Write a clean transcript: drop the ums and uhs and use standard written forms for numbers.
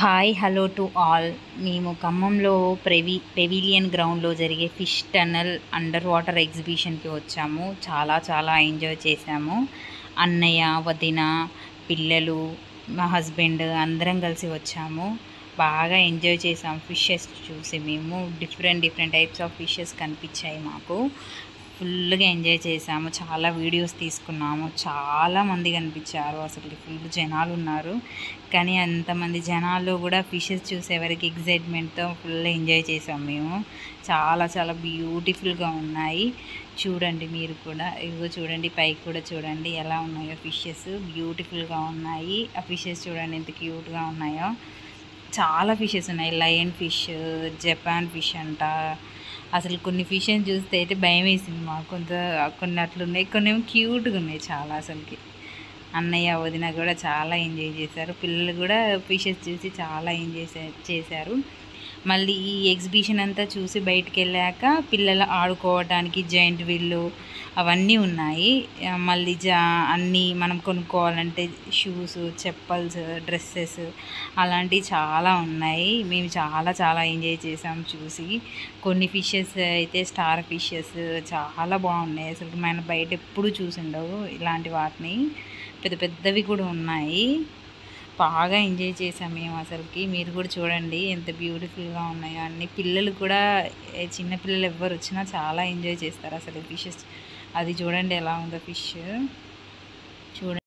Hi hello to all. మేము ఖమ్మంలో pavilion గ్రౌండ్లో జరిగే ఫిష్ టన్నల్ అండర్ వాటర్ ఎగ్జిబిషన్కి వచ్చాము. చాలా చాలా ఎంజాయ్ చేశాము. అన్నయ్య, వదిన, పిల్లలు, మా హస్బెండ్ అందరం కలిసి వచ్చాము. బాగా ఎంజాయ్ చేసాం. ఫిషెస్ చూసి మేము డిఫరెంట్ టైప్స్ ఆఫ్ ఫిషెస్ కనిపించాయి మాకు. ఫుల్గా ఎంజాయ్ చేసాము. చాలా వీడియోస్ తీసుకున్నాము. చాలామంది కనిపించారు. అసలు ఫుల్ జనాలు ఉన్నారు. కానీ అంతమంది జనాల్లో కూడా ఫిషెస్ చూసేవరకు ఎగ్జైట్మెంట్తో ఫుల్ ఎంజాయ్ చేసాం మేము. చాలా చాలా బ్యూటిఫుల్గా ఉన్నాయి. చూడండి మీరు కూడా. ఇదిగో చూడండి, పైకి కూడా చూడండి ఎలా ఉన్నాయో ఫిషెస్. బ్యూటిఫుల్గా ఉన్నాయి. ఆ ఫిషెస్ చూడండి ఎంత క్యూట్గా ఉన్నాయో. చాలా ఫిషెస్ ఉన్నాయి. లయన్ ఫిష్, జపాన్ ఫిష్ అంట. అసలు కొన్ని ఫిషెస్ చూస్తే అయితే భయం వేసింది మాకు. కొన్ని అట్లున్నాయి, కొన్ని ఏమో క్యూట్గా ఉన్నాయి చాలా. అసలుకి అన్నయ్య, వదిన కూడా చాలా ఎంజాయ్ చేశారు. పిల్లలు కూడా ఫిషెస్ చూసి చాలా ఎంజాయ్ చేశారు. మళ్ళీ ఈ ఎగ్జిబిషన్ అంతా చూసి బయటికి వెళ్ళాక పిల్లలు ఆడుకోవడానికి జైంట్ వీళ్ళు అవన్నీ ఉన్నాయి. మళ్ళీ అన్నీ మనం కొనుక్కోవాలంటే షూస్, చెప్పల్స్, డ్రెస్సెస్ అలాంటివి చాలా ఉన్నాయి. మేము చాలా చాలా ఎంజాయ్ చేసాం చూసి. కొన్ని ఫిషెస్ అయితే స్టార్ ఫిషెస్ చాలా బాగున్నాయి. అసలు మన బయట ఎప్పుడు చూసిండవు ఇలాంటి వాటిని. పెద్ద పెద్దవి కూడా ఉన్నాయి. బాగా ఎంజాయ్ చేసాం మేము అసలుకి. మీరు కూడా చూడండి ఎంత బ్యూటిఫుల్గా ఉన్నాయో అన్ని. పిల్లలు కూడా, చిన్నపిల్లలు ఎవరు వచ్చినా చాలా ఎంజాయ్ చేస్తారు అసలు ఫిషెస్. అది చూడండి ఎలా ఉందో ఫిష్. చూడండి.